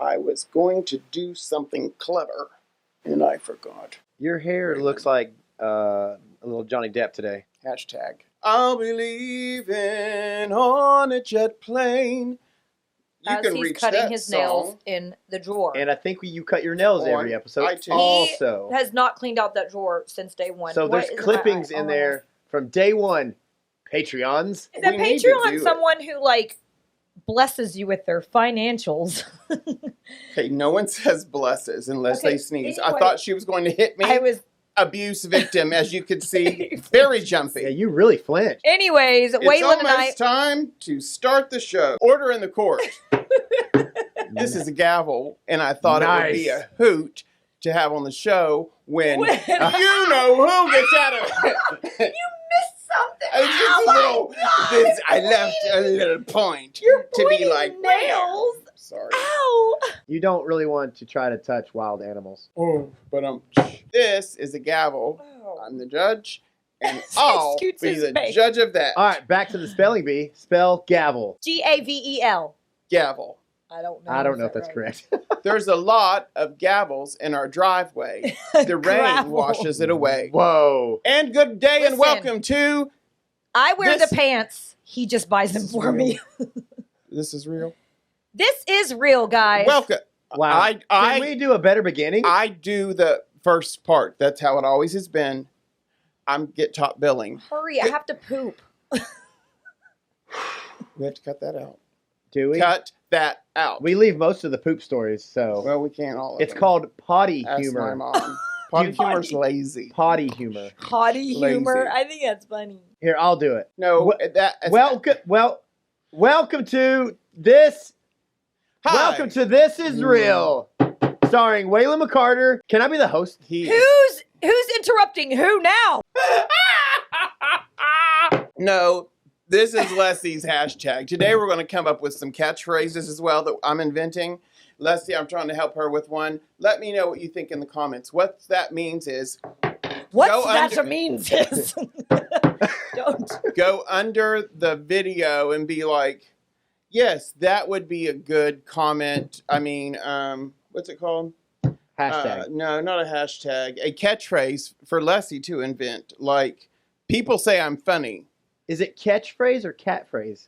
I was going to do something clever, and I forgot. Your hair looks like a little Johnny Depp today. Hashtag. I'll be leaving on a jet plane. You As can he's reach cutting that his song nails in the drawer. And I think you cut your nails every episode. iTunes. Also, He has not cleaned out that drawer since day one. so there's clippings in there from day one. Patreons. Is that We need to Patreon do it. someone who like blesses you with their financials? Okay, no one says blesses unless Okay, they sneeze. I anyway. thought she was going to hit me. I was. Abuse victim, as you could see. Very jumpy. Yeah, you really flinched. Anyways, It's Waylon and I. almost time to start the show. Order in the court. This is a gavel, and I thought it would be a hoot to have on the show when you know who gets out of it. You missed something. It's just a little. I left a little point You're to be pointing like nails. Sorry. Ow! You don't really want to try to touch wild animals. Oh, but this is a gavel. Oh. I'm the judge, and I'll Scoots be his the face. judge of that. All right, back to the spelling bee. Spell gavel. Gavel. Gavel. I don't know. I don't know if Is that's that correct. There's a lot of gavels in our driveway. The rain Gravel. washes it away. Whoa. And good day and Listen. welcome to. I wear This- the pants. He just buys them for me. This is real. This is real, guys. Welcome. Wow. Can we do a better beginning? I do the first part. That's how it always has been. Get top billing. Hurry, I have to poop. We have to cut that out. do we? Cut that out. We leave most of the poop stories, so. Well, we can't all of It's them. called potty Ask humor. my mom. Potty humor's lazy. Potty humor. Potty Lazy. humor. I think that's funny. Here, I'll do it. No, Welcome to this. Hi. Welcome to This Is Real, starring Waylon McCarter. Can I be the host? Who's interrupting who now? No, this is Leslie's hashtag. Today we're going to come up with some catchphrases as well that I'm inventing. Leslie, I'm trying to help her with one. Let me know what you think in the comments. What that means is Don't. go under the video and be like, yes, that would be a good comment. I mean, what's it called? Hashtag. No, not a hashtag. A catchphrase for Leslie to invent. Like, people say I'm funny. Is it catchphrase or catphrase?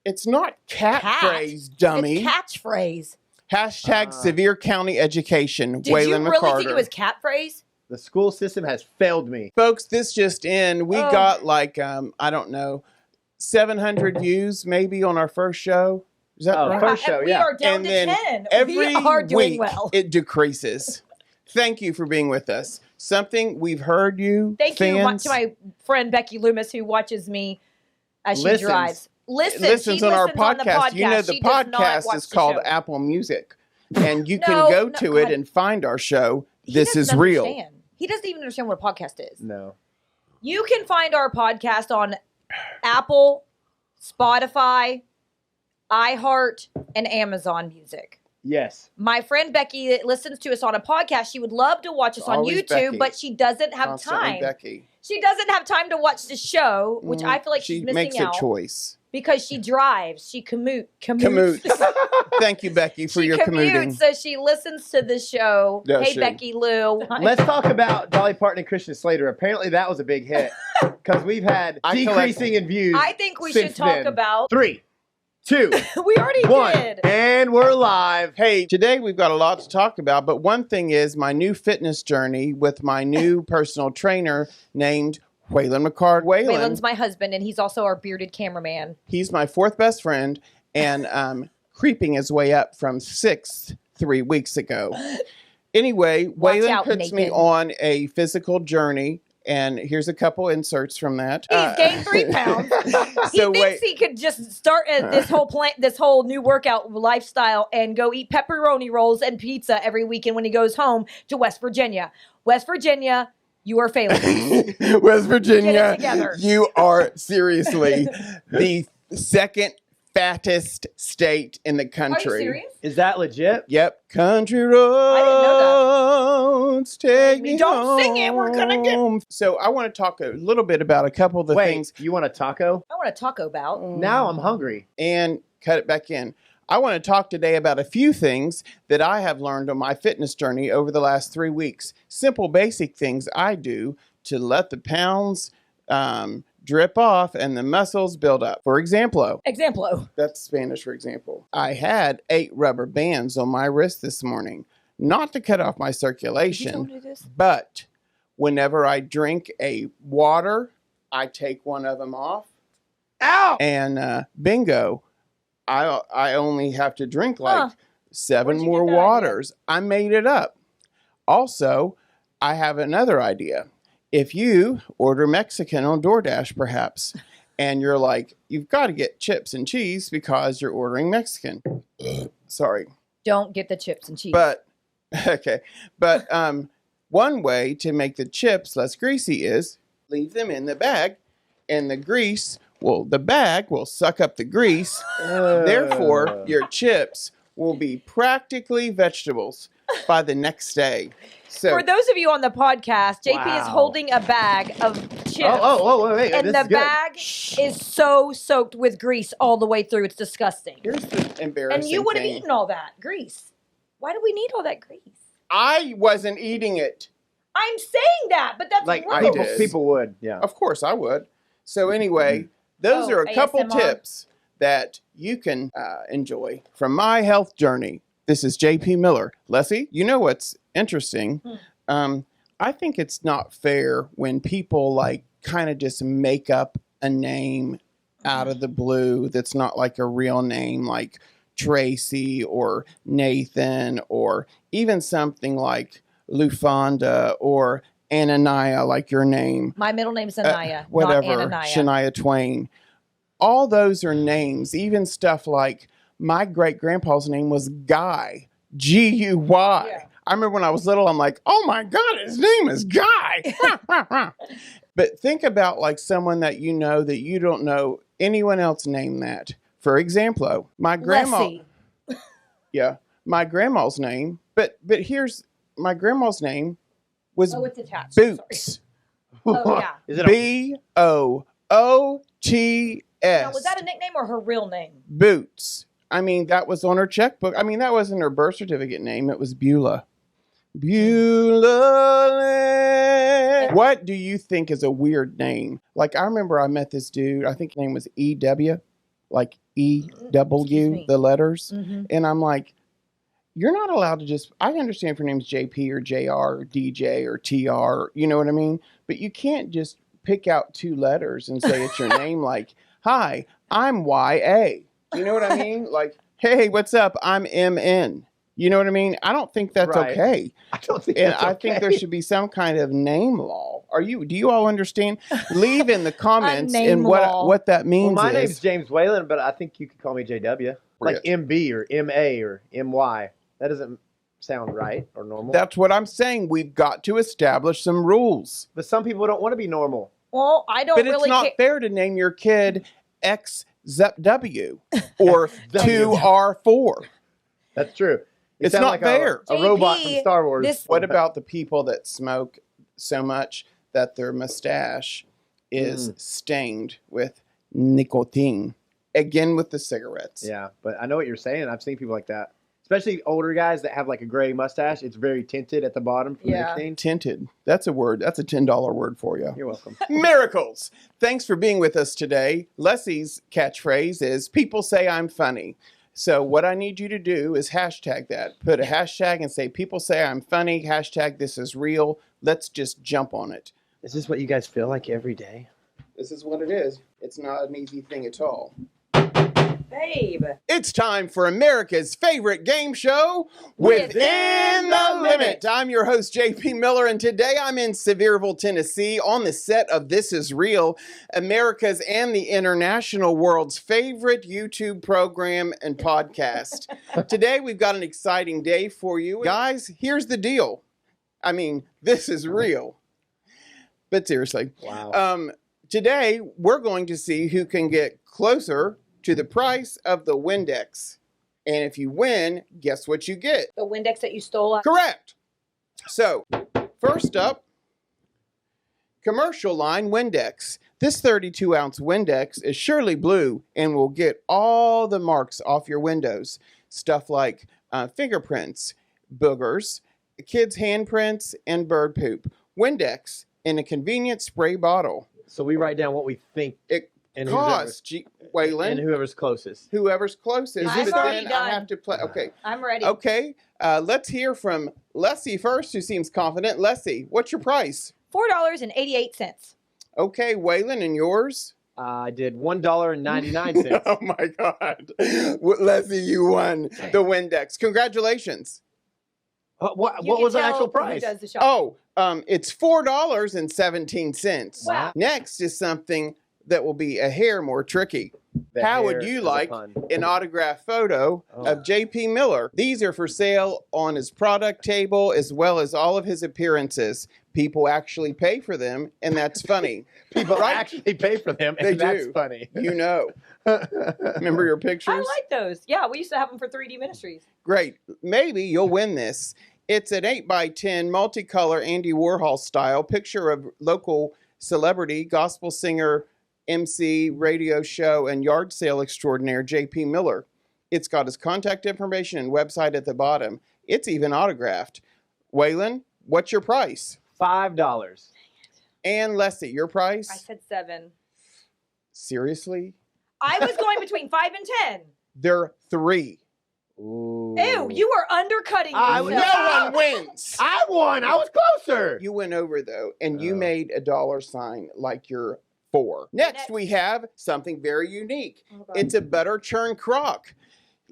It's not catphrase, dummy. It's catchphrase. Hashtag severe county education. Did Waylon you really McCarter. think it was catphrase? The school system has failed me. Folks, this just in. We got like, I don't know, 700 views maybe on our first show. Is that right? First show, We yeah. are down And to then 10. every we are doing week well. it decreases. Thank you for being with us. Something we've heard you. Thank you fans, to my friend Becky Loomis, who watches me as she Listens. drives. listens on our podcast. You know, the She does not podcast watch is the called show. Apple Music. And you No, can go no, to go it ahead. and find our show. He This is doesn't real. understand. He doesn't even understand what a podcast is. No. You can find our podcast on Apple, Spotify, iHeart, and Amazon Music. Yes. My friend Becky that listens to us on a podcast. She would love to watch us on Always YouTube, Becky. but she doesn't have Constantly time. Becky. She doesn't have time to watch the show, which I feel like she she's missing makes out a choice. because she drives. She commutes. Commute. Thank you, Becky, for She your commuting. commutes, so she listens to the show. Does Hey, she? Becky Lou. Let's talk about Dolly Parton and Christian Slater. Apparently that was a big hit because we've had I decreasing in views. I think we should since talk then. about. 3, 2, We already 1, did. and we're live. Hey, today we've got a lot to talk about, but one thing is my new fitness journey with my new personal trainer named Waylon McCard. Waylon's my husband, and he's also our bearded cameraman. He's my fourth best friend and creeping his way up from 6th 3 weeks ago. Anyway, Watch Waylon out, puts me Nathan. on a physical journey, and here's a couple inserts from that. He's gained 3 pounds. He So thinks he could just start this whole new workout lifestyle and go eat pepperoni rolls and pizza every weekend when he goes home to West Virginia. West Virginia, you are failing. West Virginia, Get it together. you are seriously the second fattest state in the Are you country. serious? Is that legit? Yep. Country didn't know roads take me Don't home. sing it, we're gonna get- So I want to talk a little bit about a couple of the Wait, things you want a taco? I want a Taco Bell. Now I'm hungry. and cut it back in. I want to talk today about a few things that I have learned on my fitness journey over the last 3 weeks. Simple, basic things I do to let the pounds drip off and the muscles build up. For example, that's Spanish for example. I had 8 rubber bands on my wrist this morning, not to cut off my circulation, but whenever I drink a water, I take one of them off. Ow! And bingo, I only have to drink like 7 more get that waters. I made it up. Also, I have another idea. If you order Mexican on DoorDash, perhaps, and you're like, you've got to get chips and cheese because you're ordering Mexican. Sorry. Don't get the chips and cheese. But, okay. But one way to make the chips less greasy is leave them in the bag, and the bag will suck up the grease. Therefore, your chips will be practically vegetables by the next day. So, for those of you on the podcast, JP is holding a bag of chips. Wait. And the bag is so soaked with grease all the way through. It's disgusting. Here's the embarrassing And you would have thing. eaten all that grease. Why do we need all that grease? I wasn't eating it. I'm saying that, but that's Like gross. people would, yeah. Of course I would. So anyway, those are a couple ASMR. tips that you can enjoy from my health journey. This is JP Miller. Leslie, you know what's interesting? I think it's not fair when people like kind of just make up a name out of the blue that's not like a real name, like Tracy or Nathan, or even something like Lufonda or Ananiah, like your name. My middle name is Anaya, Whatever, not Ananiah. Shania Twain. All those are names, even stuff like my great-grandpa's name was Guy, G-U-Y. Yeah. I remember when I was little, I'm like, oh my God, his name is Guy. But think about like someone that you know that you don't know anyone else named that. For example, my grandma. Leslie. Yeah, my grandma's name. But here's my grandma's name was it's attached. Boots. Oh, yeah. Is it Boots. Now, was that a nickname or her real name? Boots. I mean, that was on her checkbook. I mean, that wasn't her birth certificate name. It was Beulah. Beulah. What do you think is a weird name? Like, I remember I met this dude. I think his name was E.W., like E-W, the letters. Mm-hmm. And I'm like, you're not allowed to just, I understand if your name's JP or JR or DJ or TR, you know what I mean? But you can't just pick out 2 letters and say it's your name like, hi, I'm YA. You know what I mean? Like, hey, what's up? I'm MN. You know what I mean? I don't think that's okay. I don't think And that's I okay. think there should be some kind of name law. Do you all understand? Leave in the comments name and law. what that means. Well, my is. name's James Whalen, but I think you could call me JW. Like MB or MA or MY. That doesn't sound right or normal. That's what I'm saying. We've got to establish some rules. But some people don't want to be normal. Well, I don't But really it's not care. fair to name your kid XZW or 2R4. That's true. You It's sound not like fair. A robot JP, from Star Wars. What about the people that smoke so much that their mustache is stained with nicotine? Again, with the cigarettes. Yeah, but I know what you're saying. I've seen people like that. Especially older guys that have like a gray mustache. It's very tinted at the bottom from nicotine. Tinted. That's a word. That's a $10 word for you. You're welcome. Miracles. Thanks for being with us today. Leslie's catchphrase is, people say I'm funny. So what I need you to do is hashtag that. Put a hashtag and say, people say I'm funny. Hashtag this is real. Let's just jump on it. Is this what you guys feel like every day? This is what it is. It's not an easy thing at all. Babe. It's time for America's favorite game show, Within the Limit. I'm your host, JP Miller, and today I'm in Sevierville, Tennessee, on the set of This Is Real, America's and the international world's favorite YouTube program and podcast. Today, we've got an exciting day for you. Guys, here's the deal. I mean, this is real. But seriously. Wow. Today, we're going to see who can get closer to the price of the Windex. And if you win, guess what you get? The Windex that you stole. Correct. So, first up, commercial line Windex. This 32-ounce Windex is surely blue and will get all the marks off your windows. Stuff like fingerprints, boogers, kids' handprints, and bird poop. Windex in a convenient spray bottle. So we write down what we think It and costs, Waylon. And whoever's closest. Whoever's closest. I'm already then done. I have to play. Okay. I'm ready. Okay. Let's hear from Leslie first, who seems confident. Leslie, what's your price? $4.88. Okay, Waylon, and yours? I did $1.99. Oh my God. Leslie, you won the Windex. Congratulations. What You can was the tell actual who price? does the shopping. It's $4.17. Wow. Next is something that will be a hair more tricky. How would you like an autographed photo of J.P. Miller? These are for sale on his product table as well as all of his appearances. People actually pay for them, and that's funny. People actually pay for them, and that's funny. You know. Remember your pictures? I like those. Yeah, we used to have them for 3D Ministries. Great. Maybe you'll win this. It's an 8x10 multicolor Andy Warhol style picture of local celebrity, gospel singer, MC, radio show, and yard sale extraordinaire J.P. Miller. It's got his contact information and website at the bottom. It's even autographed. Waylon, what's your price? $5. And Leslie, your price? I said 7. Seriously? I was going between 5 and 10. They're 3. Ooh. Ew, you are undercutting yourself. No one wins. I won. I was closer. You went over, though, and you made a dollar sign like you're 4. Next, we have something very unique. It's a butter churn crock.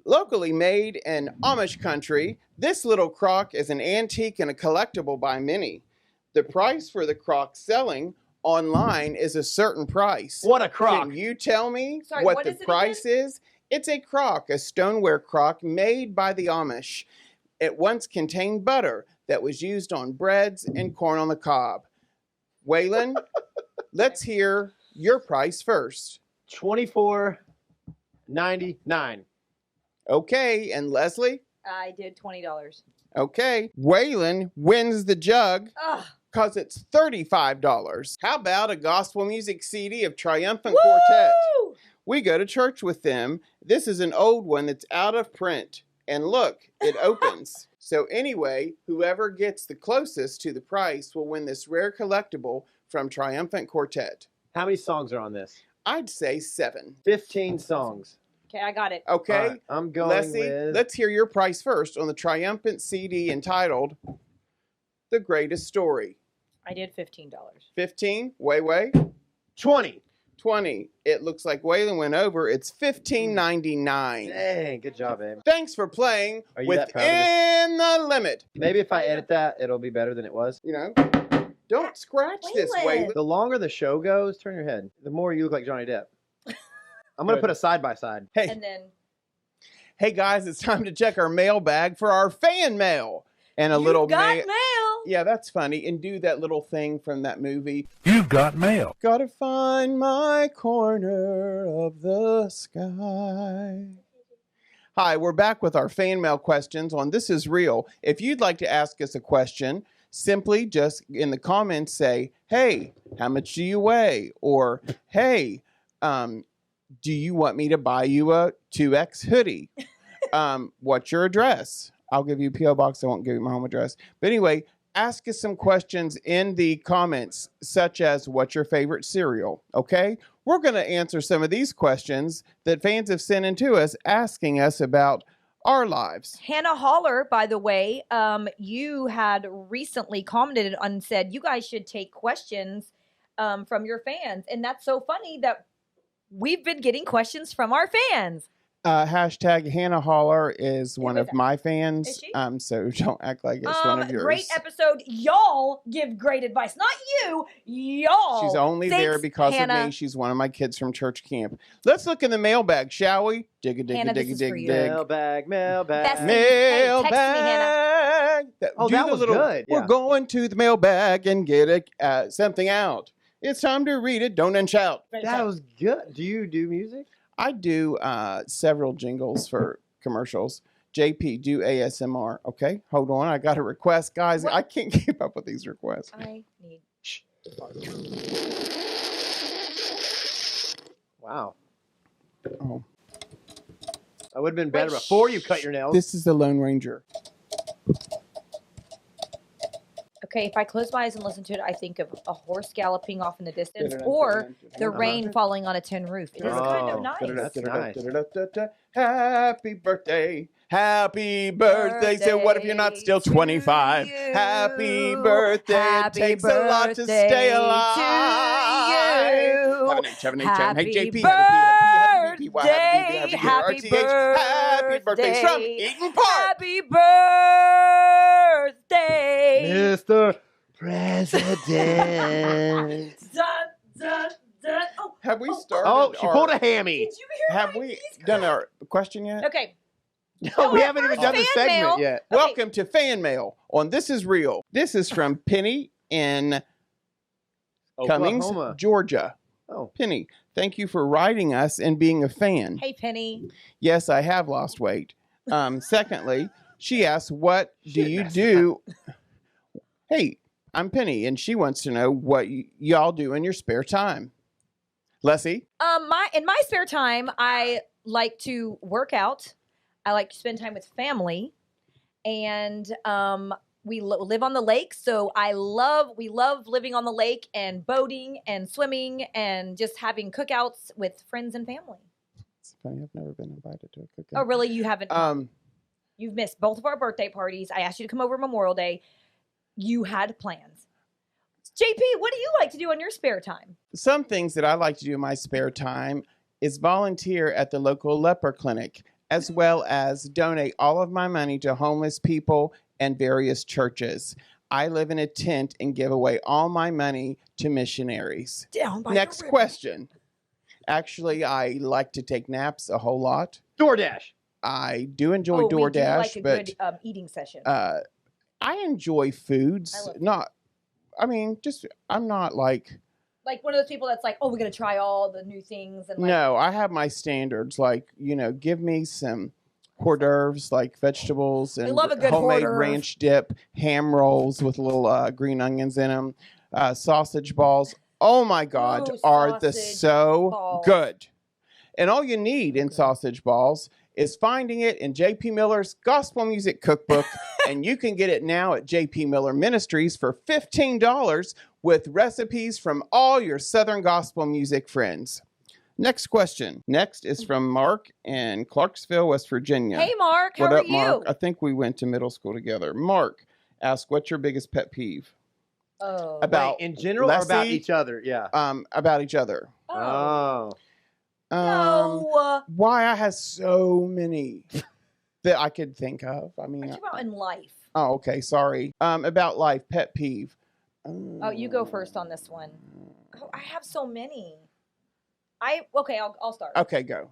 Locally made in Amish country, this little crock is an antique and a collectible by many. The price for the crock selling online is a certain price. What a crock. Can you tell me Sorry, what what the is it price is? It's a crock, a stoneware crock made by the Amish. It once contained butter that was used on breads and corn on the cob. Waylon, let's hear your price first. $24.99. Okay, and Leslie? I did $20. Okay. Waylon wins the jug Ugh. because it's $35. How about a gospel music CD of Triumphant Woo! Quartet? We go to church with them. This is an old one that's out of print. And look, it opens. So anyway, whoever gets the closest to the price will win this rare collectible from Triumphant Quartet. How many songs are on this? I'd say 7. 15 songs. Okay, I got it. Okay. Right, I'm going Leslie, with... let's hear your price first on the Triumphant CD entitled The Greatest Story. I did $15. 15? Way. 20. 20. It looks like Waylon went over. It's $15.99. Dang, good job, babe. Thanks for playing Are you that proud of Within the Limit. Maybe if I edit that, it'll be better than it was. You know, don't scratch this, Waylon. Waylon. The longer the show goes, turn your head, the more you look like Johnny Depp. I'm going to put a side-by-side. Hey, And then hey guys, it's time to check our mailbag for our fan mail. And a little got mail. Yeah, that's funny. And do that little thing from that movie. You've got mail. Gotta find my corner of the sky. Hi, we're back with our fan mail questions on This Is Real. If you'd like to ask us a question, simply just in the comments say, hey, how much do you weigh? Or, hey, do you want me to buy you a 2X hoodie? What's your address? I'll give you a P.O. box. I won't give you my home address. But anyway, ask us some questions in the comments, such as what's your favorite cereal? Okay? We're going to answer some of these questions that fans have sent in to us, asking us about our lives. Hannah Holler, by the way, you had recently commented and said you guys should take questions from your fans. And that's so funny that we've been getting questions from our fans. Hashtag Hannah Holler is one of my fans. Is she? So don't act like it's one of yours. Great episode. Y'all give great advice. Not you. Y'all. She's only Thanks, there because Hannah. of me. She's one of my kids from church camp. Let's look in the mailbag, shall we? Dig a dig Hannah, a dig a this is dig for a you. dig. Mailbag. Best thing. Hey, text me, Mailbag. Oh, that was good. We're Yeah. going to the mailbag and get something out. It's time to read it. Don't then shout. That was good. Do you do music? I do several jingles for commercials. JP, do ASMR. Okay, hold on. I got a request, guys. What? I can't keep up with these requests. I need. Wow. Oh. That would have been better before you cut your nails. This is the Lone Ranger. Okay, if I close my eyes and listen to it, I think of a horse galloping off in the distance or the rain falling on a tin roof. It is kind of nice. That's nice. Happy birthday. Happy birthday. So what if you're not still 25? Happy birthday. It takes a lot to stay alive. Have an H. Hey, JP. Happy birthday. Happy birthday from Eaton Park. Happy birthday. Mr. President. Dun, dun, dun. Oh, Have we started? Oh, she pulled a hammy. did you hear Have we done our question yet? Okay. No, we haven't even done the fan segment mail. yet. Okay. Welcome to Fan Mail on This Is Real. This is from Penny in Cummings, Oklahoma. Georgia. Oh. Penny, thank you for writing us and being a fan. Hey, Penny. Yes, I have lost weight. Secondly, she asks, what do you do? Hey, I'm Penny, and she wants to know what y'all do in your spare time. Leslie? In my spare time, I like to work out. I like to spend time with family, and we live on the lake. So we love living on the lake and boating and swimming and just having cookouts with friends and family. It's funny, I've never been invited to a cookout. Oh, really? You haven't? You've missed both of our birthday parties. I asked you to come over Memorial Day. You had plans. JP, what do you like to do in your spare time? Some things that I like to do in my spare time is volunteer at the local leper clinic, as well as donate all of my money to homeless people and various churches. I live in a tent and give away all my money to missionaries. Down by Next the river. question. Actually, I like to take naps a whole lot. DoorDash. I do enjoy we do DoorDash, like a but good eating session. I enjoy foods. I'm not like one of those people that's like, oh, we're going to try all the new things. And no, I have my standards. Like, give me some hors d'oeuvres, like vegetables and love a good homemade hors d'oeuvre. ranch dip, ham rolls with little green onions in them, sausage balls. Oh my God, Ooh, are they sausage so balls. good? And all you need in sausage balls is finding it in J.P. Miller's Gospel Music Cookbook, and you can get it now at J.P. Miller Ministries for $15 with recipes from all your Southern Gospel music friends. Next question. Next is from Mark in Clarksville, West Virginia. Hey, Mark. What how up, are you? Mark? I think we went to middle school together. Mark asked, what's your biggest pet peeve? Oh. About in general or about Leslie? each other? Yeah. About each other. Oh. No. Why I have so many that I could think of. I mean, What about in life? oh, okay. Sorry. About life, pet peeve. Oh, you go first on this one. Oh, I have so many. I'll start. Okay, go.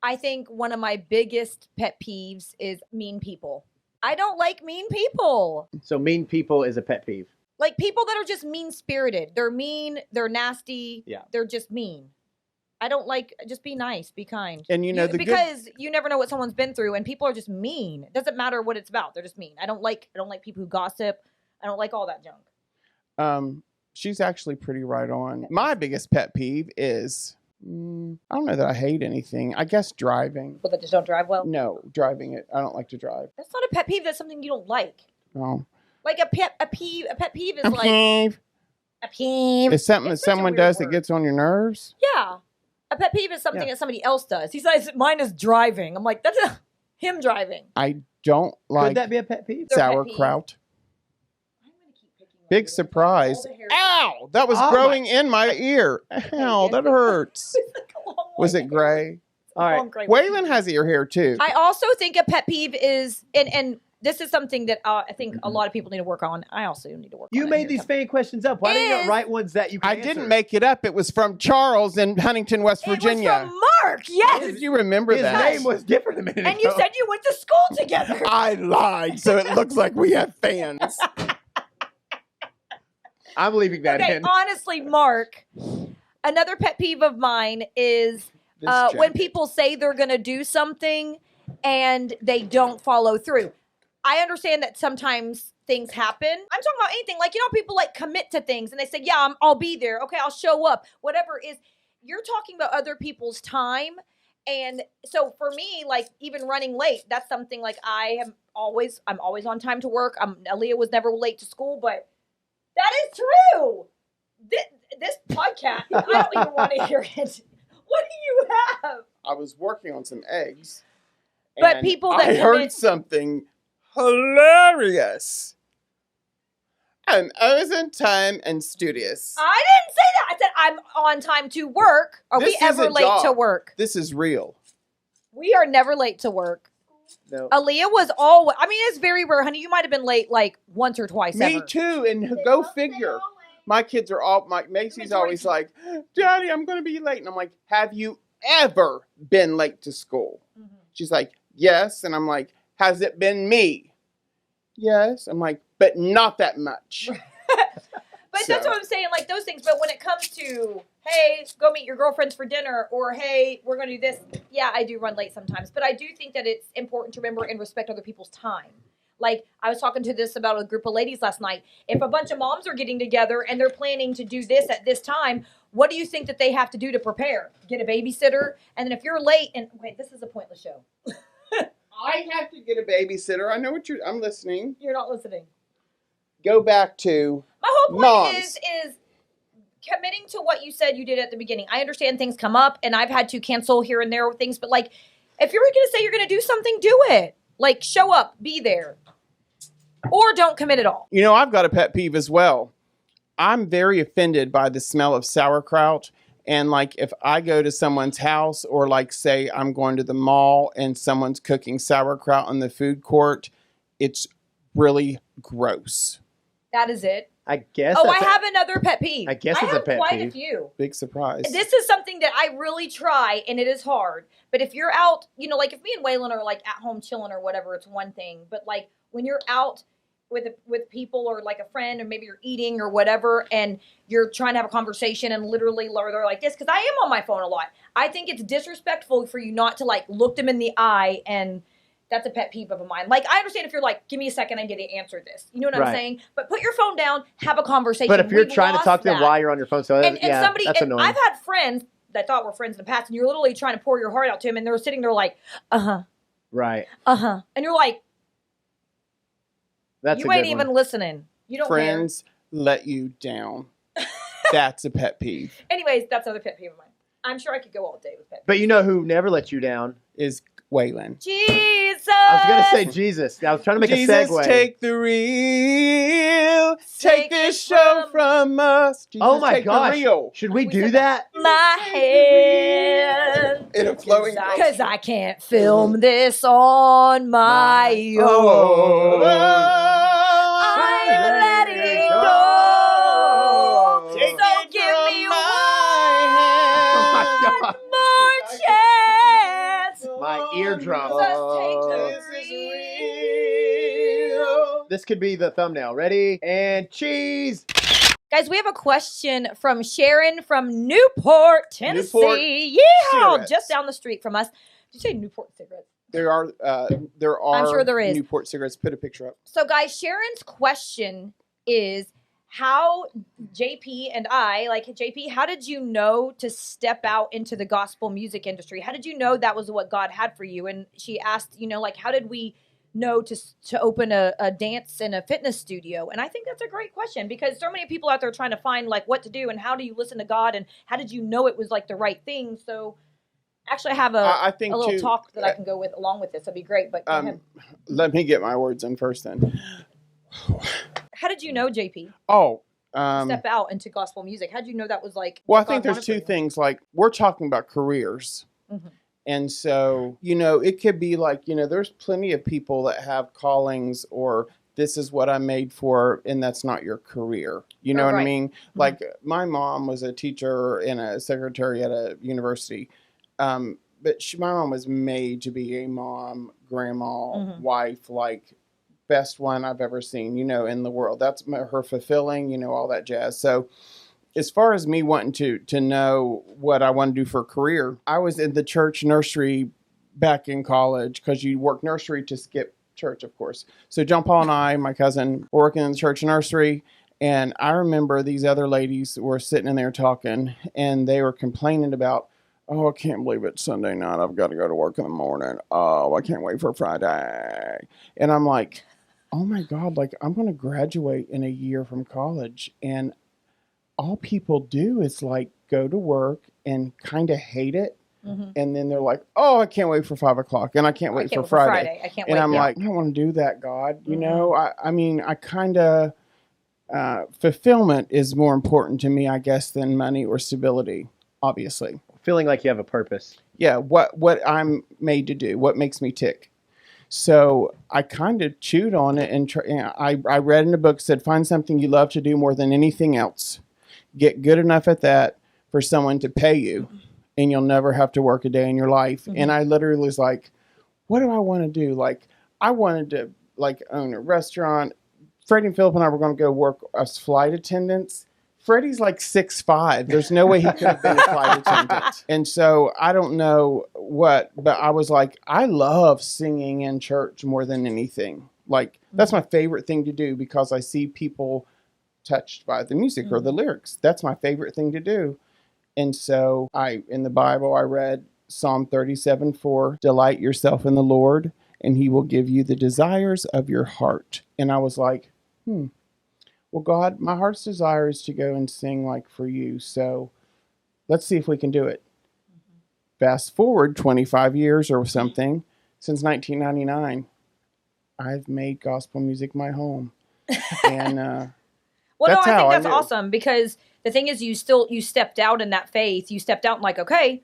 I think one of my biggest pet peeves is mean people. I don't like mean people. So mean people is a pet peeve. Like people that are just mean-spirited. They're mean, they're nasty, Yeah. they're just mean. I don't like, just be nice, be kind. And you know the good. because you never know what someone's been through, and people are just mean. It doesn't matter what it's about. They're just mean. I don't like people who gossip. I don't like all that junk. She's actually pretty right on. My biggest pet peeve is, I don't know that I hate anything. I guess driving. People that just don't drive well. No, driving it. I don't like to drive. That's not a pet peeve. That's something you don't like. No. Like a pet peeve is A like peeve. a peeve. It's something that It's such a someone weird does that word. gets on your nerves. Yeah. A pet peeve is something Yeah. that somebody else does. He says mine is driving. I'm like, that's him driving. I don't like Could that be a pet peeve? Their pet peeve. sauerkraut. I'm gonna keep picking on Big you. surprise. All the hair- Ow! That was Oh, growing in my ear. Ow, that hurts. It's like a long Was way. it gray? All right. Long gray. Waylon has ear hair too. I also think a pet peeve is, and this is something that I think a lot of people need to work on. I also need to work on You it made here. these fan questions up. Why didn't you Is- write ones that you can I answer? didn't make it up. It was from Charles in Huntington, West Virginia. It was from Mark, yes. Did you remember His that? name was different a minute And you ago. said you went to school together. I lied, so it looks like we have fans. I'm leaving that Okay, in. honestly, Mark, another pet peeve of mine is when people say they're going to do something and they don't follow through. I understand that sometimes things happen. I'm talking about anything. Like, people like commit to things and they say, yeah, I'll be there. Okay, I'll show up. Whatever it is. you're talking about other people's time. And so for me, like even running late, that's something like I'm always on time to work. Aaliyah was never late to school, but that is true. This podcast, I don't even want to hear it. What do you have? I was working on some eggs. But people that I heard something hilarious. I'm always on time and studious. I didn't say that. I said I'm on time to work. Are we ever late to work? This is real. We are never late to work. No. Aaliyah was always, I mean, it's very rare, honey. You might have been late like once or twice. Me too. And go figure. My kids are Macy's always like, Daddy, I'm going to be late. And I'm like, have you ever been late to school? Mm-hmm. She's like, yes. And I'm like, has it been me? Yes. I'm like, but not that much. But that's what I'm saying, like those things. But when it comes to, hey, go meet your girlfriends for dinner, or hey, we're going to do this. Yeah, I do run late sometimes. But I do think that it's important to remember and respect other people's time. Like, I was talking to this about a group of ladies last night. If a bunch of moms are getting together and they're planning to do this at this time, what do you think that they have to do to prepare? Get a babysitter? And then if you're late, and wait, this is a pointless show. I have to get a babysitter. I know I'm listening. You're not listening. Go back to my whole point moms. is committing to what you said you did at the beginning. I understand things come up, and I've had to cancel here and there with things, but like, if you're going to say you're going to do something, do it. Like, show up, be there. Or don't commit at all. You know, I've got a pet peeve as well. I'm very offended by the smell of sauerkraut. And like, if I go to someone's house, or like, say I'm going to the mall and someone's cooking sauerkraut in the food court, it's really gross. That is it. I guess. Oh, I have another pet peeve. I guess it's a pet quite peeve. a few. Big surprise. This is something that I really try, and it is hard. But if you're out, you know, like if me and Waylon are like at home chilling or whatever, it's one thing. But like when you're out with people, or like a friend, or maybe you're eating or whatever, and you're trying to have a conversation, and literally they're like this, because I am on my phone a lot. I think it's disrespectful for you not to like look them in the eye, and that's a pet peeve of mine. Like, I understand if you're like, give me a second, I get to answer this. You know what I'm saying? But put your phone down, have a conversation. But if you're trying to talk to them while you're on your phone, so that's annoying. I've had friends that thought were friends in the past, and you're literally trying to pour your heart out to them, and they're sitting there like, right, and you're like, that's you ain't even listening. You don't Friends let you down. That's a pet peeve. Anyways, that's another pet peeve of mine. I'm sure I could go all day with pet peeves. But you know who never lets you down is Waylon. Jesus. I was going to say Jesus. I was trying to make a segue. Jesus, take the real. Take this show from us. Jesus, oh my take gosh. The real. Should we do that? My hand. In a flowing. Because I can't film this on my own. I'm letting go. So give me one more chance. My eardrum. This could be the thumbnail. Ready? And cheese. Guys, we have a question from Sharon from Newport, Tennessee. Yeah, just down the street from us. Did you say Newport cigarettes? There are. I'm sure there is. Newport cigarettes. Put a picture up. So, guys, Sharon's question is, how JP and I, like JP, how did you know to step out into the gospel music industry? How did you know that was what God had for you? And she asked, you know, like, how did we know to open a dance and a fitness studio? And I think that's a great question, because so many people out there trying to find like what to do, and how do you listen to God, and how did you know it was like the right thing? So actually I have a little talk that I can go with along with this. That'd be great. But go ahead. Let me get my words in first then. How did you know, JP? Step out into gospel music. How did you know that was like? Well, I think there's two things. Like, we're talking about careers. Mm-hmm. And so, you know, it could be like, you know, there's plenty of people that have callings, or this is what I'm made for, and that's not your career. You know what I mean? Mm-hmm. Like, my mom was a teacher and a secretary at a university. But my mom was made to be a mom, grandma, wife, like, best one I've ever seen, you know, in the world. That's her fulfilling, you know, all that jazz. So as far as me wanting to know what I want to do for a career, I was in the church nursery back in college, because you work nursery to skip church, of course. So John Paul and I, my cousin, were working in the church nursery, And I remember these other ladies were sitting in there talking, and they were complaining about, oh, I can't believe it's Sunday night. I've got to go to work in the morning. Oh, I can't wait for Friday. And I'm like, oh my God, like I'm going to graduate in a year from college. And all people do is like go to work and kind of hate it. Mm-hmm. And then they're like, oh, I can't wait for 5 o'clock. And I can't wait for Friday. I can't wait. And I'm yeah. like, I don't want to do that, God. You know, I mean, I kind of, fulfillment is more important to me, I guess, than money or stability, obviously. Feeling like you have a purpose. Yeah, what I'm made to do, what makes me tick. So I kind of chewed on it, and I read in a book, said, find something you love to do more than anything else. Get good enough at that for someone to pay you, and you'll never have to work a day in your life. Mm-hmm. And I literally was like, what do I want to do? Like, I wanted to like own a restaurant. Freddie and Philip and I were going to go work as flight attendants. Freddie's like 6'5". There's no way he could have been a flight attendant. And so I don't know what, but I was like, I love singing in church more than anything. Like, that's my favorite thing to do because I see people touched by the music or the lyrics. That's my favorite thing to do. And so in the Bible, I read Psalm 37:4, delight yourself in the Lord, and he will give you the desires of your heart. And I was like, well, God, my heart's desire is to go and sing like for you. So let's see if we can do it. Fast forward 25 years or something, since 1999, I've made gospel music my home. And well, no, I think that's awesome because the thing is you stepped out in that faith. You stepped out and like, okay,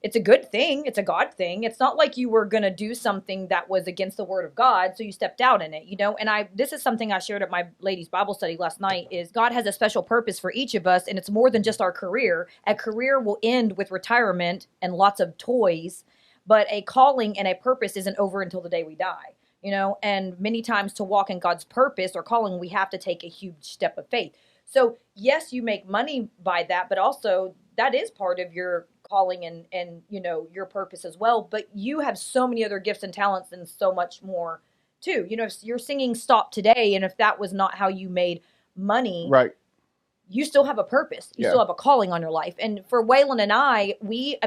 it's a good thing. It's a God thing. It's not like you were going to do something that was against the word of God. So you stepped out in it, you know, and this is something I shared at my ladies' Bible study last night is God has a special purpose for each of us. And it's more than just our career. A career will end with retirement and lots of toys, but a calling and a purpose isn't over until the day we die, you know, and many times to walk in God's purpose or calling, we have to take a huge step of faith. So yes, you make money by that, but also that is part of your calling and you know your purpose as well. But you have so many other gifts and talents and so much more too. You know, if your singing stopped today, and if that was not how you made money, right, you still have a purpose. You still have a calling on your life. And for Waylon and I we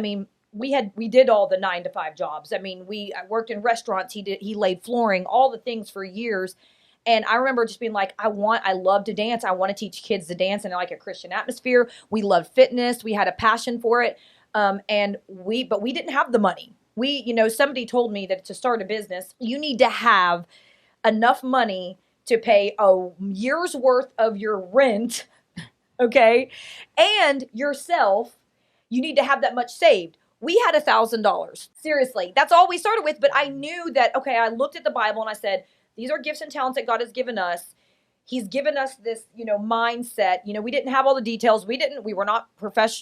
did all the 9-to-5 jobs. I mean, I worked in restaurants. He laid flooring, all the things for years. And I remember just being like, I love to dance. I want to teach kids to dance in like a Christian atmosphere. We love fitness. We had a passion for it. But we didn't have the money. Somebody told me that to start a business, you need to have enough money to pay a year's worth of your rent, okay? And yourself, you need to have that much saved. We had $1,000. Seriously, that's all we started with. But I knew that, okay, I looked at the Bible and I said, these are gifts and talents that God has given us. He's given us this, mindset. We didn't have all the details. We were not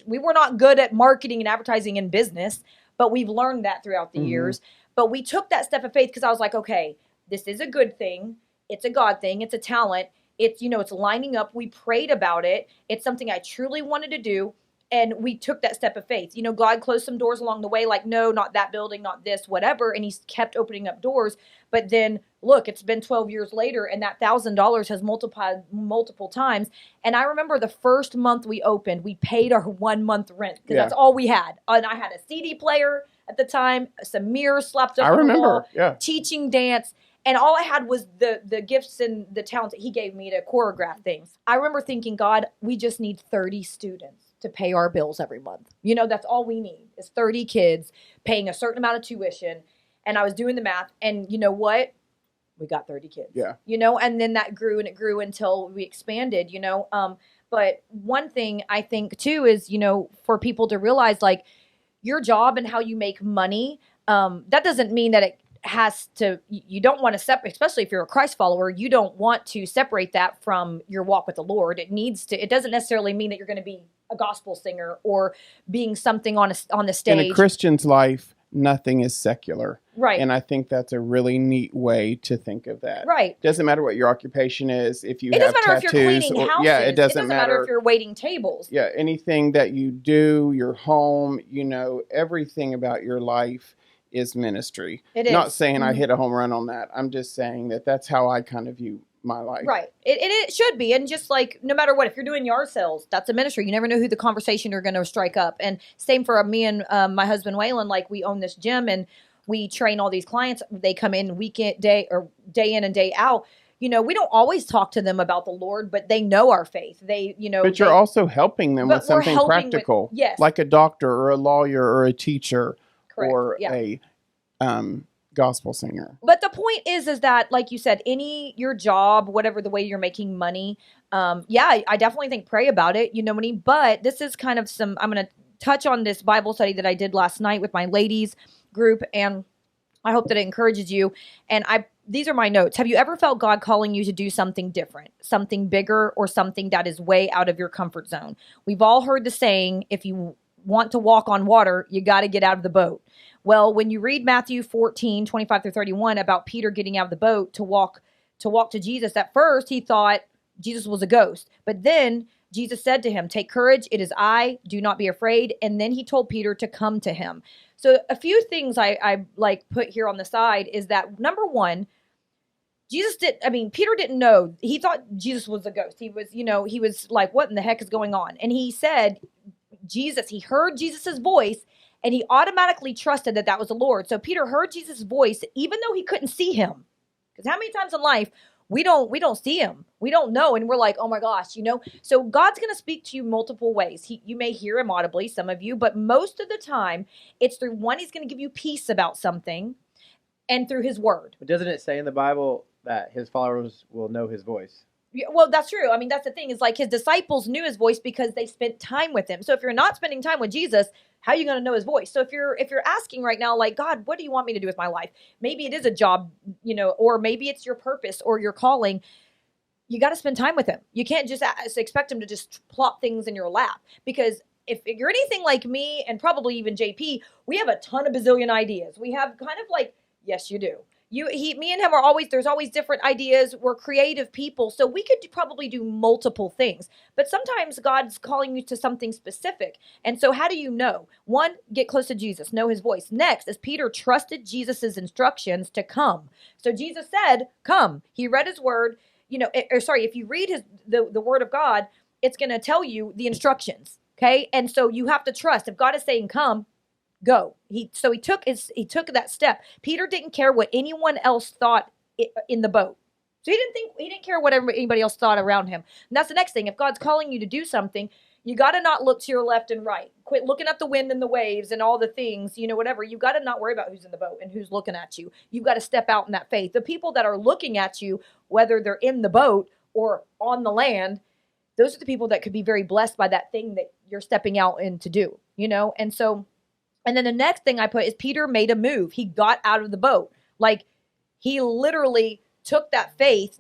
we were not good at marketing and advertising in business, but we've learned that throughout the years. But we took that step of faith because I was like, okay, this is a good thing. It's a God thing. It's a talent. It's, it's lining up. We prayed about it. It's something I truly wanted to do. And we took that step of faith. God closed some doors along the way, like, no, not that building, not this, whatever. And he's kept opening up doors. But then, look, it's been 12 years later, and that $1,000 has multiplied multiple times. And I remember the first month we opened, we paid our 1 month rent because that's all we had. And I had a CD player at the time, some mirrors slapped up on the wall, teaching dance. And all I had was the gifts and the talents that he gave me to choreograph things. I remember thinking, God, we just need 30 students to pay our bills every month. That's all we need is 30 kids paying a certain amount of tuition. And I was doing the math, and you know what? We got 30 kids. Yeah. And then that grew and it grew until we expanded, But one thing I think too is, for people to realize like your job and how you make money, that doesn't mean that it has to, you don't want to separate, especially if you're a Christ follower, you don't want to separate that from your walk with the Lord. It doesn't necessarily mean that you're going to be a gospel singer or being something on the stage. In a Christian's life, nothing is secular. Right. And I think that's a really neat way to think of that. Right. Doesn't matter what your occupation is. If you have doesn't matter tattoos, if you're cleaning houses. Yeah, it doesn't matter if you're waiting tables. Yeah, anything that you do, your home, everything about your life is ministry. It is. Not saying I hit a home run on that. I'm just saying that that's how I kind of view my life. Right. It should be. And just like, no matter what, if you're doing yard sales, that's a ministry. You never know who the conversation you're going to strike up. And same for me and my husband, Waylon. Like, we own this gym and we train all these clients. They come in day in and day out. We don't always talk to them about the Lord, but they know our faith. But you're also helping them with something practical. Yes. Like a doctor or a lawyer or a teacher. Correct. Or a gospel singer. But the point is that, like you said, your job, whatever the way you're making money, I definitely think pray about it. You know what I mean? But this is kind of I'm going to touch on this Bible study that I did last night with my ladies group, and I hope that it encourages you. And these are my notes. Have you ever felt God calling you to do something different, something bigger, or something that is way out of your comfort zone? We've all heard the saying, if you want to walk on water, you got to get out of the boat. Well, when you read Matthew 14, 25 through 31 about Peter getting out of the boat to walk to Jesus, at first he thought Jesus was a ghost. But then Jesus said to him, "Take courage, it is I, do not be afraid." And then he told Peter to come to him. So a few things I like put here on the side is that, number one, Peter didn't know. He thought Jesus was a ghost. He was like, what in the heck is going on? And he said, he heard Jesus's voice, and he automatically trusted that was the Lord. So Peter heard Jesus' voice, even though he couldn't see him. Because how many times in life we don't see him, we don't know, and we're like, oh my gosh, So God's going to speak to you multiple ways. You may hear him audibly, some of you, but most of the time, it's through one, he's going to give you peace about something, and through his word. But doesn't it say in the Bible that his followers will know his voice? Yeah, well, that's true. I mean, that's the thing, is like his disciples knew his voice because they spent time with him. So if you're not spending time with Jesus, how are you going to know his voice? So if you're asking right now, like, God, what do you want me to do with my life? Maybe it is a job, or maybe it's your purpose or your calling. You got to spend time with him. You can't just expect him to just plop things in your lap, because if you're anything like me, and probably even JP, we have a ton of bazillion ideas. We have kind of like, yes, you do. Me and him there's always different ideas. We're creative people. So we could probably do multiple things, but sometimes God's calling you to something specific. And so how do you know? One, get close to Jesus, know his voice. Next, as Peter trusted Jesus's instructions to come. So Jesus said, come. He read his word, if you read the word of God, it's going to tell you the instructions. Okay. And so you have to trust. If God is saying, come, go. He took that step. Peter didn't care what anyone else thought in the boat. So he didn't care what anybody else thought around him. And that's the next thing. If God's calling you to do something, you got to not look to your left and right. Quit looking at the wind and the waves and all the things, whatever. You got to not worry about who's in the boat and who's looking at you. You've got to step out in that faith. The people that are looking at you, whether they're in the boat or on the land, those are the people that could be very blessed by that thing that you're stepping out in to do, And then the next thing I put is Peter made a move. He got out of the boat. Like, he literally took that faith,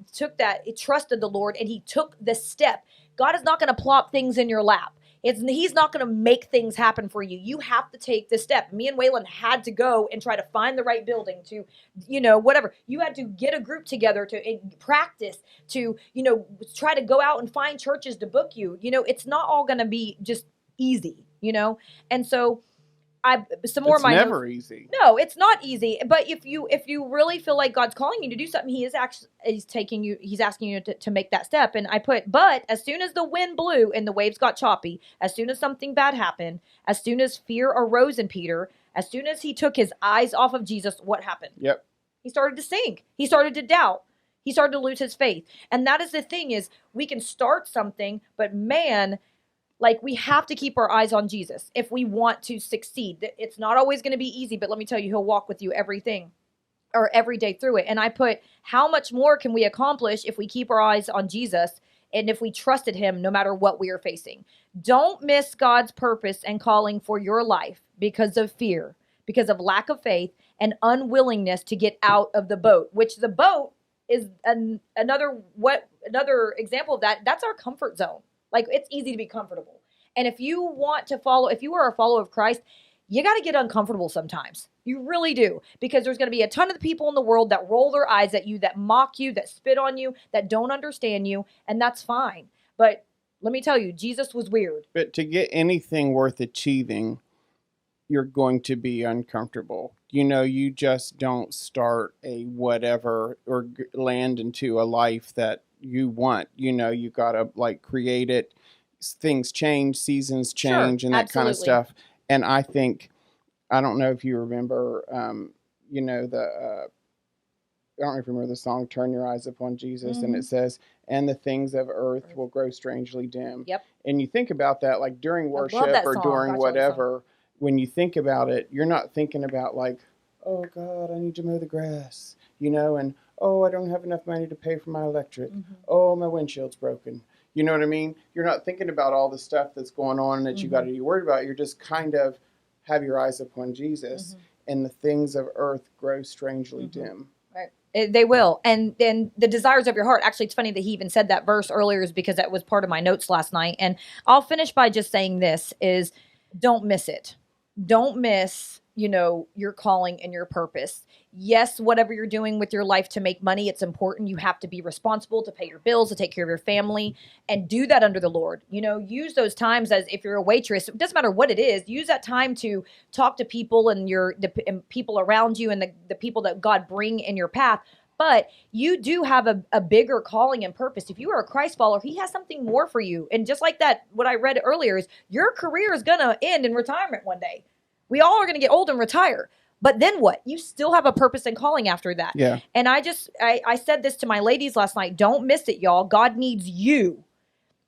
he trusted the Lord, and he took the step. God is not going to plop things in your lap. He's not going to make things happen for you. You have to take the step. Me and Waylon had to go and try to find the right building to, whatever. You had to get a group together to practice, to, try to go out and find churches to book you. It's not all going to be just easy, And so it's never easy. No, it's not easy. But if you really feel like God's calling you to do something, he's asking you to make that step. And I put, but as soon as the wind blew and the waves got choppy, as soon as something bad happened, as soon as fear arose in Peter, as soon as he took his eyes off of Jesus, what happened? Yep. He started to sink. He started to doubt. He started to lose his faith. And that is the thing, is we can start something, but man, like, we have to keep our eyes on Jesus if we want to succeed. It's not always going to be easy, but let me tell you, he'll walk with you every day through it. And I put, how much more can we accomplish if we keep our eyes on Jesus and if we trusted him no matter what we are facing? Don't miss God's purpose and calling for your life because of fear, because of lack of faith and unwillingness to get out of the boat, which the boat is another example of that. That's our comfort zone. Like, it's easy to be comfortable. And if you are a follower of Christ, you got to get uncomfortable sometimes. You really do. Because there's going to be a ton of people in the world that roll their eyes at you, that mock you, that spit on you, that don't understand you. And that's fine. But let me tell you, Jesus was weird. But to get anything worth achieving, you're going to be uncomfortable. You know, you just don't start a whatever or land into a life that you want. You know, you got to like create it. Things change, seasons change, and that kind of stuff. And I think, I don't know if you remember, you know, I don't know if you remember the song, Turn Your Eyes Upon Jesus. And it says, and the things of earth will grow strangely dim. Yep. And you think about that, like during worship or during whatever, when you think about it, you're not thinking about like, oh God, I need to mow the grass, you know, and oh, I don't have enough money to pay for my electric. Oh, my windshield's broken. You know what I mean? You're not thinking about all the stuff that's going on and that you got to be worried about. You're just kind of have your eyes upon Jesus, and the things of earth grow strangely dim. Right. They will. And then the desires of your heart. Actually, it's funny that he even said that verse earlier, is because that was part of my notes last night. And I'll finish by just saying this is, don't miss it. Don't miss, you know, your calling and your purpose. Yes, whatever you're doing with your life to make money, it's important. You have to be responsible to pay your bills, to take care of your family, and do that under the Lord. You know, use those times as if you're a waitress. It doesn't matter what it is. Use that time to talk to people and and people around you and the people that God bring in your path. But you do have a bigger calling and purpose. If you are a Christ follower, he has something more for you. And just like that, what I read earlier is your career is going to end in retirement one day. We all are going to get old and retire. But then what? You still have a purpose and calling after that. Yeah. And I said this to my ladies last night. Don't miss it, y'all. God needs you.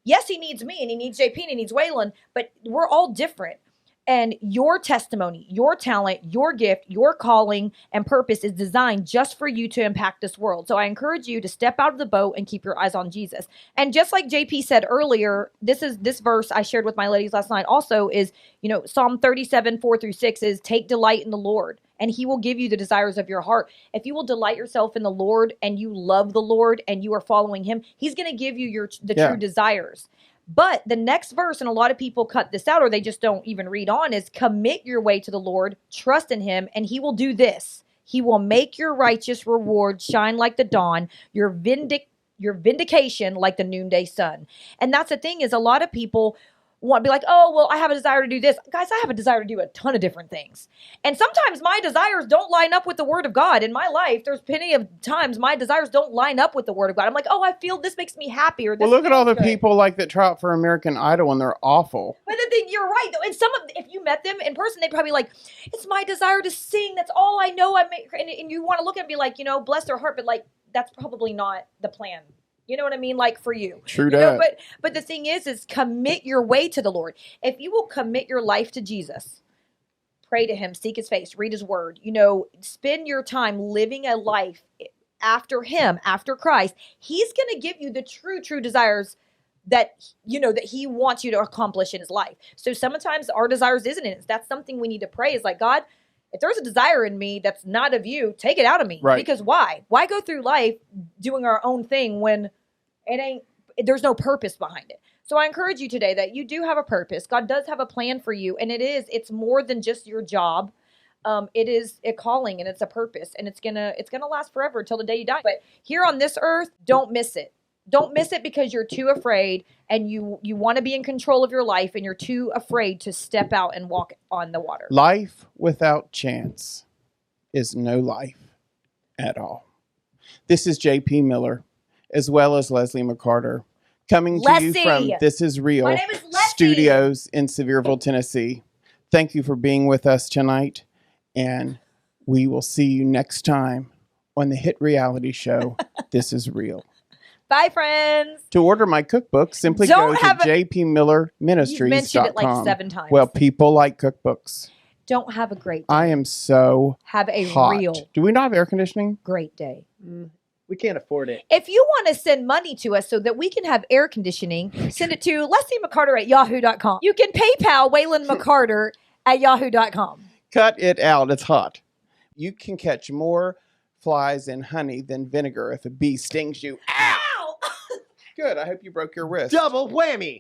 Yes, he needs me, and he needs JP, and he needs Waylon, but we're all different. And your testimony, your talent, your gift, your calling and purpose is designed just for you to impact this world. So I encourage you to step out of the boat and keep your eyes on Jesus. And just like JP said earlier, this verse I shared with my ladies last night also is, you know, Psalm 37, 4-6 is take delight in the Lord, and he will give you the desires of your heart. If you will delight yourself in the Lord and you love the Lord and you are following him, he's going to give you the true desires. But the next verse, and a lot of people cut this out or they just don't even read on, is commit your way to the Lord, trust in him, and he will do this. He will make your righteous reward shine like the dawn, your vindication like the noonday sun. And that's the thing, is a lot of people want to be like, oh, well, I have a desire to do this. Guys, I have a desire to do a ton of different things. And sometimes my desires don't line up with the word of God. In my life, there's plenty of times my desires don't line up with the word of God. I'm like, oh, I feel this makes me happy. Or this look at all the people like that try out for American Idol and they're awful. But the thing, you're right, though. And if you met them in person, they'd probably be like, it's my desire to sing. That's all I know. And you want to look at them and be like, you know, bless their heart. But like, that's probably not the plan. You know what I mean? Like for you. True that. But the thing is commit your way to the Lord. If you will commit your life to Jesus, pray to him, seek his face, read his word, you know, spend your time living a life after him, after Christ, he's going to give you the true desires that, you know, that he wants you to accomplish in his life. So sometimes our desires isn't in it. That's something we need to pray is like, God, if there's a desire in me that's not of you, take it out of me. Right. Because why? Why go through life doing our own thing when there's no purpose behind it? So I encourage you today that you do have a purpose. God does have a plan for you. And it's more than just your job. It is a calling and it's a purpose, and it's gonna last forever until the day you die. But here on this earth, don't miss it. Don't miss it because you're too afraid and you want to be in control of your life and you're too afraid to step out and walk on the water. Life without chance is no life at all. This is JP Miller, as well as Leslie McCarter, coming to you from This Is Real My name is Leslie. Studios in Sevierville, Tennessee. Thank you for being with us tonight, and we will see you next time on the hit reality show, This Is Real. Bye, friends. To order my cookbook, simply go to jpmillerministries.com. You've mentioned it like 7 times. Well, people like cookbooks. Don't have a great day. I am so Have a hot. real Do we not have air conditioning? great day. We can't afford it. If you want to send money to us so that we can have air conditioning, send it to LeslieMcCarter@yahoo.com. You can PayPal Waylon McCarter at yahoo.com. Cut it out. It's hot. You can catch more flies in honey than vinegar if a bee stings you. Ow! Good. I hope you broke your wrist. Double whammy.